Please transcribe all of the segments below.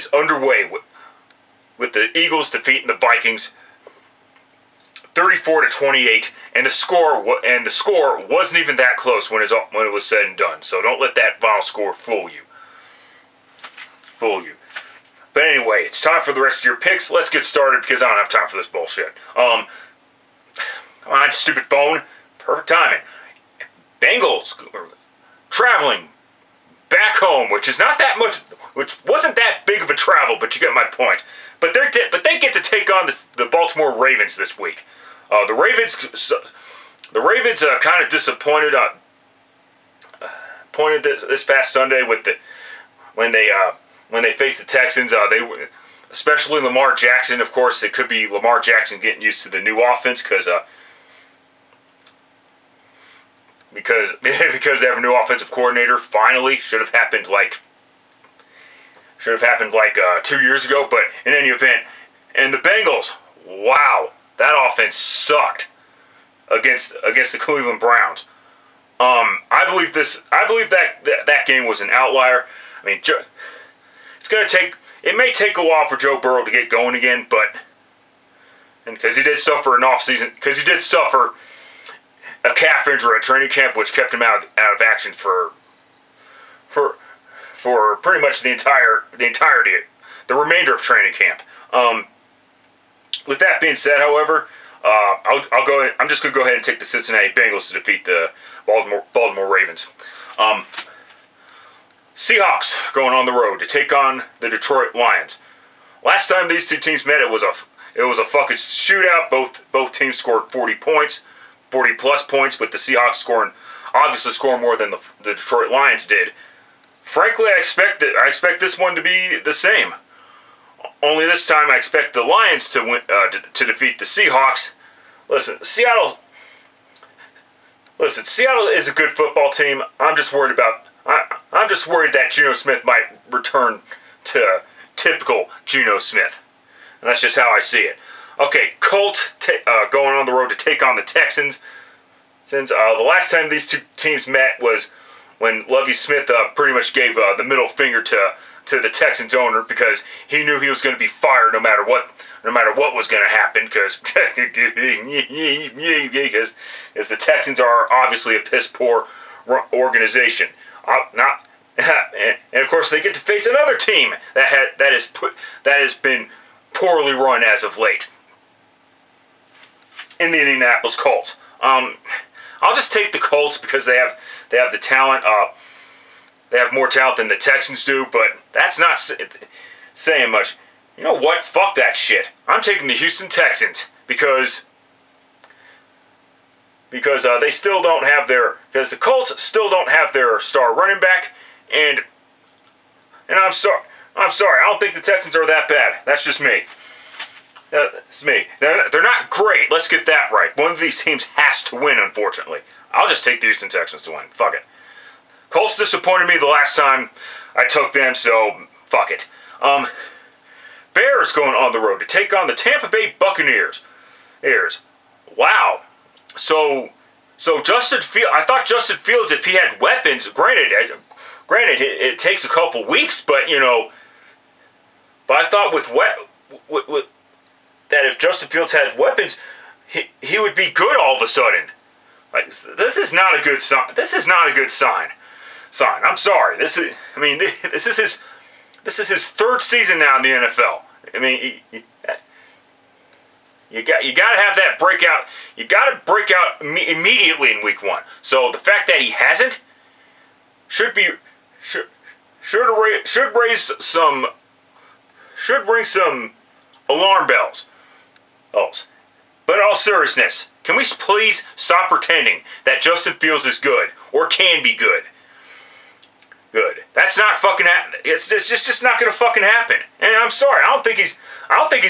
is underway with the Eagles defeating the Vikings 34-28, and the score wasn't even that close when it was said and done. So don't let that final score fool you. But anyway, it's time for the rest of your picks. Let's get started because I don't have time for this bullshit. Come on, stupid phone. Perfect timing. Bengals traveling back home, which wasn't that big of a travel, but you get my point. But they get to take on the Baltimore Ravens this week. The Ravens kind of disappointed this past Sunday when they faced the Texans. Especially Lamar Jackson. Of course, it could be Lamar Jackson getting used to the new offense because they have a new offensive coordinator. Finally, should have happened like 2 years ago. But in any event, and the Bengals, wow, that offense sucked against the Cleveland Browns. I believe that game was an outlier. I mean, it may take a while for Joe Burrow to get going again, and because he did suffer a calf injury at training camp, which kept him out of action for pretty much the remainder of training camp. With that being said, however, I'm just gonna go ahead and take the Cincinnati Bengals to defeat the Baltimore Ravens. Seahawks going on the road to take on the Detroit Lions. Last time these two teams met, it was a fucking shootout. Both teams scored 40 plus points, but the Seahawks scoring more than the Detroit Lions did. Frankly, I expect this one to be the same. Only this time, I expect the Lions to win to defeat the Seahawks. Listen, Seattle is a good football team. I'm just worried that Geno Smith might return to typical Geno Smith. And that's just how I see it. Okay, Colts going on the road to take on the Texans. Since the last time these two teams met was when Lovie Smith pretty much gave the middle finger to the Texans owner because he knew he was going to be fired no matter what was going to happen because the Texans are obviously a piss poor organization. And of course they get to face another team that has been poorly run as of late in the Indianapolis Colts. I'll just take the Colts because they have the talent. They have more talent than the Texans do, but that's not saying much. You know what? Fuck that shit. I'm taking the Houston Texans because they still don't have because the Colts still don't have their star running back, and I'm sorry. I don't think the Texans are that bad. That's just me. It's me. They're not great. Let's get that right. One of these teams has to win, unfortunately. I'll just take the Houston Texans to win. Fuck it. Colts disappointed me the last time I took them, so fuck it. Bears going on the road to take on the Tampa Bay Buccaneers. Wow. So Justin Fields. I thought Justin Fields, if he had weapons, granted, it takes a couple weeks, but But I thought with that if Justin Fields had weapons, he would be good all of a sudden. Like, this is not a good sign. I'm sorry. This is his third season now in the NFL. I mean, you got to have that breakout. You got to break out immediately in week 1. So the fact that he hasn't should ring some alarm bells. But in all seriousness, can we please stop pretending that Justin Fields is good or can be good? That's not fucking happening. It's just not gonna fucking happen. And I'm sorry. I don't think he's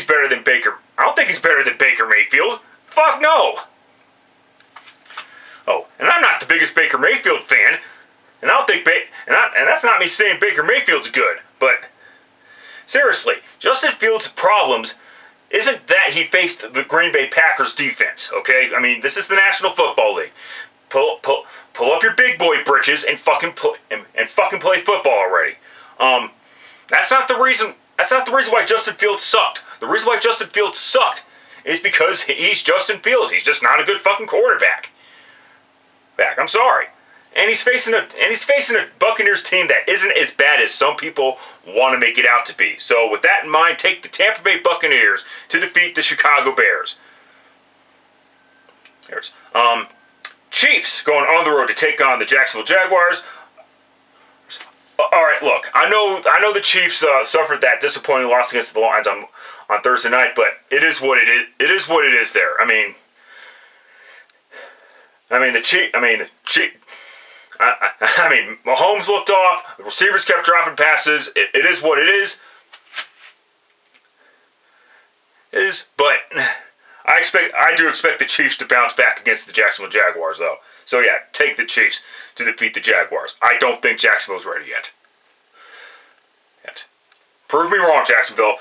better than Baker. I don't think he's better than Baker Mayfield. Fuck no. Oh, and I'm not the biggest Baker Mayfield fan. And I don't think and that's not me saying Baker Mayfield's good. But seriously, Justin Fields' problems isn't that he faced the Green Bay Packers defense, okay? I mean, this is the National Football League. Pull up your big boy britches and fucking play football already. That's not the reason the reason why Justin Fields sucked. The reason why Justin Fields sucked is because he's Justin Fields. He's just not a good fucking quarterback. I'm sorry. And he's facing a Buccaneers team that isn't as bad as some people want to make it out to be. So with that in mind, take the Tampa Bay Buccaneers to defeat the Chicago Bears. Chiefs going on the road to take on the Jacksonville Jaguars. All right, look, I know the Chiefs suffered that disappointing loss against the Lions on Thursday night, but it is what it is. It is what it is. There, I mean, Mahomes looked off. The receivers kept dropping passes. It is what it is. But I do expect the Chiefs to bounce back against the Jacksonville Jaguars, though. So yeah, take the Chiefs to defeat the Jaguars. I don't think Jacksonville's ready yet. Prove me wrong, Jacksonville.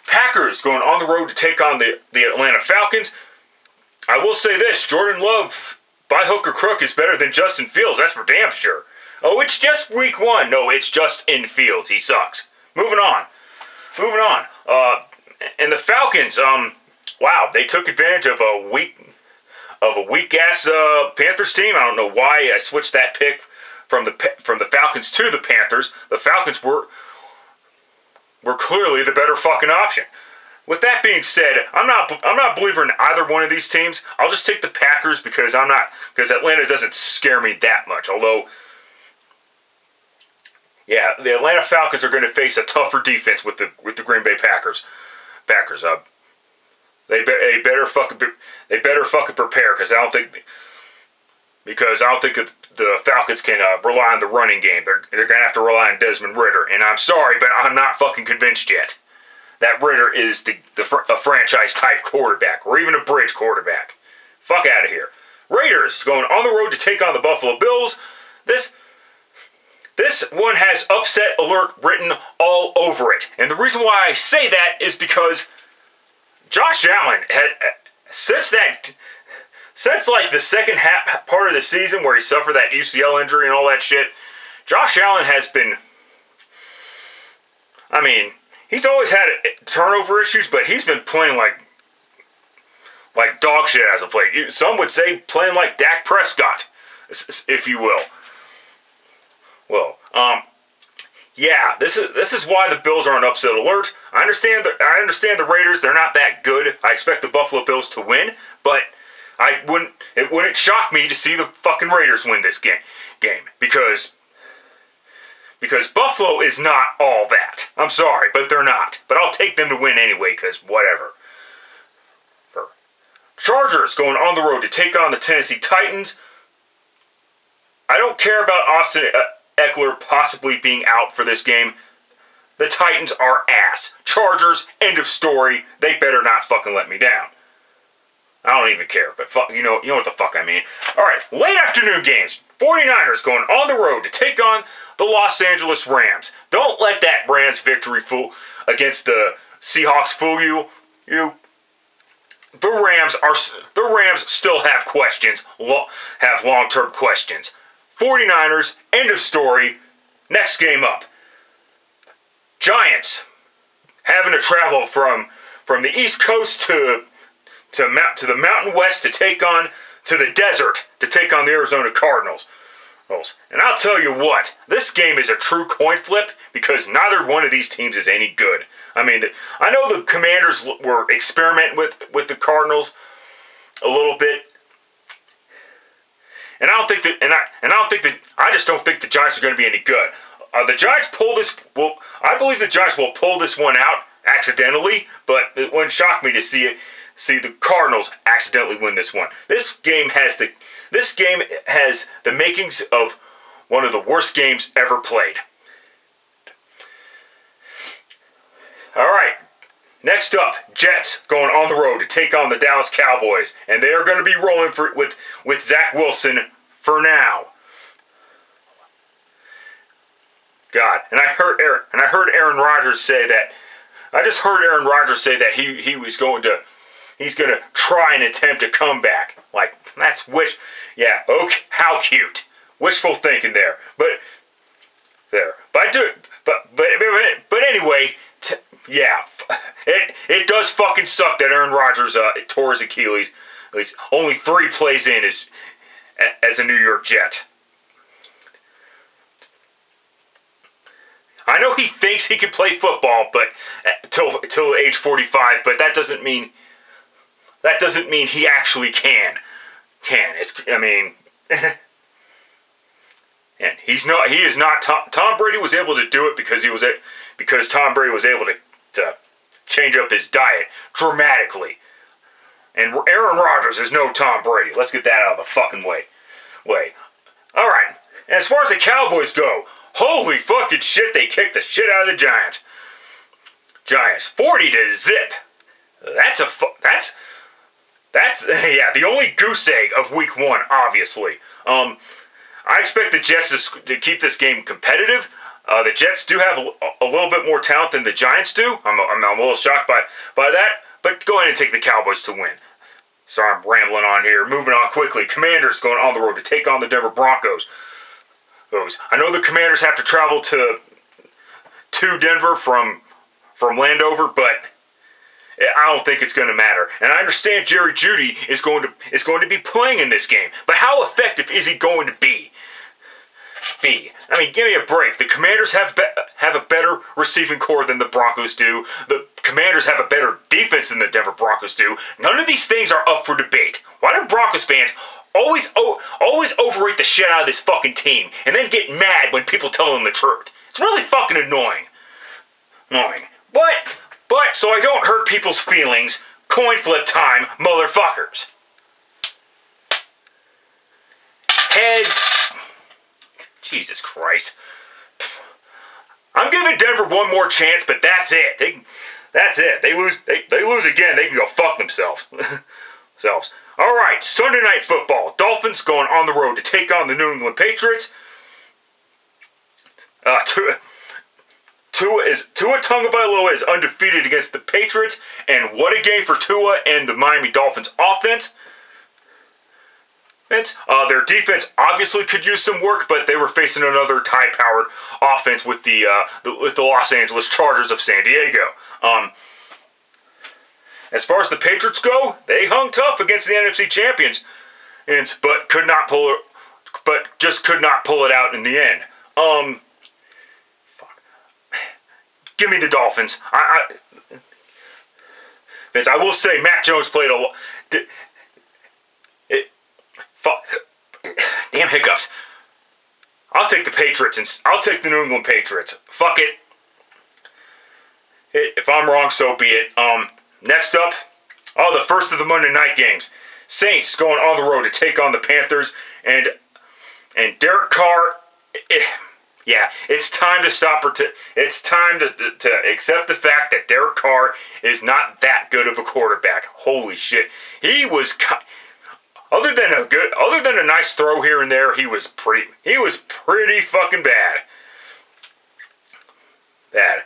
Packers going on the road to take on the Atlanta Falcons. I will say this: Jordan Love, by hook or crook, is better than Justin Fields. That's for damn sure. Oh, it's just week 1. No, it's just in Fields. He sucks. Moving on. And the Falcons. Wow, they took advantage of a weak ass Panthers team. I don't know why I switched that pick from the Falcons to the Panthers. The Falcons were clearly the better fucking option. With that being said, I'm not a believer in either one of these teams. I'll just take the Packers because Atlanta doesn't scare me that much. Although, yeah, the Atlanta Falcons are going to face a tougher defense with the Green Bay Packers. They better fucking prepare because I don't think that the Falcons can rely on the running game. They're gonna have to rely on Desmond Ridder, and I'm sorry, but I'm not fucking convinced yet that Ridder is a franchise type quarterback or even a bridge quarterback. Fuck out of here. Raiders going on the road to take on the Buffalo Bills. This one has upset alert written all over it, and the reason why I say that is because Josh Allen had since like the second part of the season where he suffered that UCL injury and all that shit. Josh Allen has been. I mean, he's always had turnover issues, but he's been playing like dog shit as of late. Some would say playing like Dak Prescott, if you will. Well, yeah, this is why the Bills are on upset alert. I understand the Raiders, they're not that good. I expect the Buffalo Bills to win, but it wouldn't shock me to see the fucking Raiders win this game because Buffalo is not all that. I'm sorry, but they're not. But I'll take them to win anyway because whatever. Chargers going on the road to take on the Tennessee Titans. I don't care about Austin Eckler possibly being out for this game. The Titans are ass. Chargers, end of story. They better not fucking let me down. I don't even care, but fuck, you know what the fuck I mean. Alright, late afternoon games. 49ers going on the road to take on the Los Angeles Rams. Don't let that Rams victory against the Seahawks fool you. The Rams still have questions, have long-term questions. 49ers, end of story. Next game up. Giants having to travel from the East Coast to the Mountain West to the desert to take on the Arizona Cardinals. And I'll tell you what, this game is a true coin flip because neither one of these teams is any good. I mean, I know the Commanders were experimenting with the Cardinals a little bit, and I just don't think the Giants are going to be any good. The Giants pull this. Well, I believe the Giants will pull this one out accidentally, but it wouldn't shock me to see the Cardinals accidentally win this one. This game has the makings of one of the worst games ever played. All right, next up, Jets going on the road to take on the Dallas Cowboys, and they are going to be rolling with Zach Wilson for now. God, and I heard Aaron Rodgers say that. I just heard Aaron Rodgers say that he's going to try and attempt a comeback. Like, that's yeah, okay, how cute. Wishful thinking there. But anyway, Yeah, it does fucking suck that Aaron Rodgers tore his Achilles. At least only 3 plays in as a New York Jet. I know he thinks he can play football, but till age 45. But that doesn't mean he actually can. And he's not. He is not. Tom Brady was able to do it because Tom Brady was able to change up his diet dramatically. And Aaron Rodgers is no Tom Brady. Let's get that out of the fucking way. All right. And as far as the Cowboys go, holy fucking shit! They kicked the shit out of the Giants. 40-0. That's the only goose egg of Week 1. Obviously. I expect the Jets to keep this game competitive. The Jets do have a little bit more talent than the Giants do. I'm a little shocked by that. But go ahead and take the Cowboys to win. Sorry, I'm rambling on here. Moving on quickly. Commanders going on the road to take on the Denver Broncos. I know the Commanders have to travel to Denver from Landover, but I don't think it's going to matter. And I understand Jerry Jeudy is going to be playing in this game, but how effective is he going to be? I mean, give me a break. The Commanders have a better receiving core than the Broncos do. The Commanders have a better defense than the Denver Broncos do. None of these things are up for debate. Why do Broncos fans always overrate the shit out of this fucking team and then get mad when people tell them the truth? It's really fucking annoying. But so I don't hurt people's feelings, coin flip time, motherfuckers. Heads. Jesus Christ. I'm giving Denver one more chance, but that's it. That's it. They lose again. They can go fuck themselves. All right, Sunday Night Football. Dolphins going on the road to take on the New England Patriots. Tua Tagovailoa is undefeated against the Patriots, and what a game for Tua and the Miami Dolphins offense. Their defense obviously could use some work, but they were facing another high-powered offense with the Los Angeles Chargers of San Diego. As far as the Patriots go, they hung tough against the NFC champions, but just could not pull it out in the end. Give me the Dolphins. Vince, I will say Mac Jones played a lot. Damn hiccups. I'll take the Patriots and I'll take the New England Patriots. Fuck it. If I'm wrong, so be it. Next up, the first of the Monday night games. Saints going on the road to take on the Panthers, and Derek Carr. It's time to stop. It's time to accept the fact that Derek Carr is not that good of a quarterback. Holy shit, he was. Other than a nice throw here and there, he was pretty fucking bad.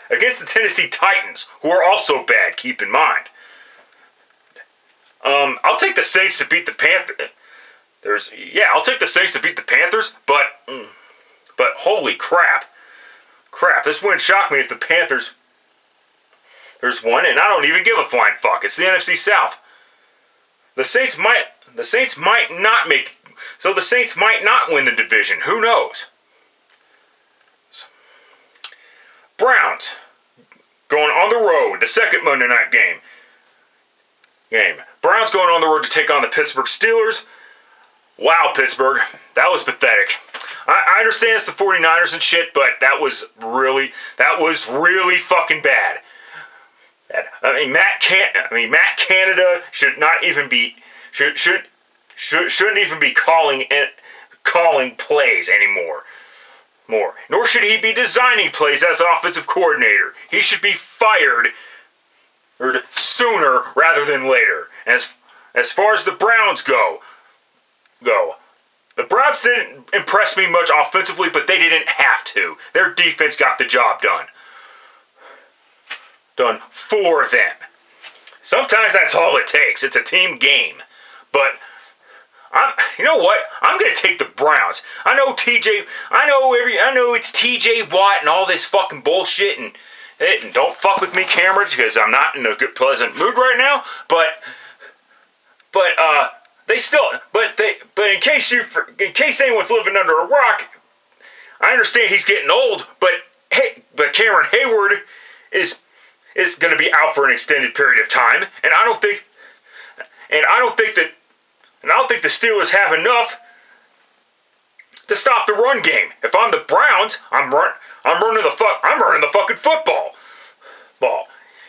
Against the Tennessee Titans, who are also bad, keep in mind. I'll take the Saints to beat the Panthers. I'll take the Saints to beat the Panthers, but holy crap. This wouldn't shock me if the Panthers there's one, and I don't even give a flying fuck. It's the NFC South. The Saints might not win the division. Who knows? Browns going on the road, the second Monday night game. Browns going on the road to take on the Pittsburgh Steelers. Wow, Pittsburgh. That was pathetic. I understand it's the 49ers and shit, but that was really fucking bad. Matt Canada should not even be shouldn't even be calling plays anymore. Nor should he be designing plays as offensive coordinator. He should be fired sooner rather than later. As far as the Browns go. The Browns didn't impress me much offensively, but they didn't have to. Their defense got the job done. Done for them. Sometimes that's all it takes. It's a team game. But you know what? I'm gonna take the Browns. I know it's TJ Watt and all this fucking bullshit, it. And don't fuck with me, Cameron, because I'm not in a good, pleasant mood right now. But in case anyone's living under a rock, I understand he's getting old. But Cameron Hayward is going to be out for an extended period of time, and I don't think the Steelers have enough to stop the run game. If I'm the Browns, I'm running the fucking football.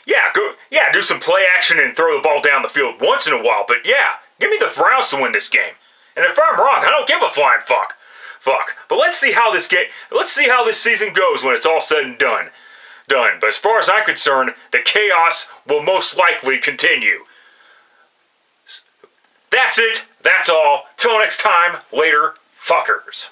Yeah, do some play action and throw the ball down the field once in a while, but yeah, give me the Browns to win this game. And if I'm wrong, I don't give a flying fuck. But let's see how this season goes when it's all said and done. But as far as I'm concerned, the chaos will most likely continue. That's it. That's all. Till next time, later, fuckers.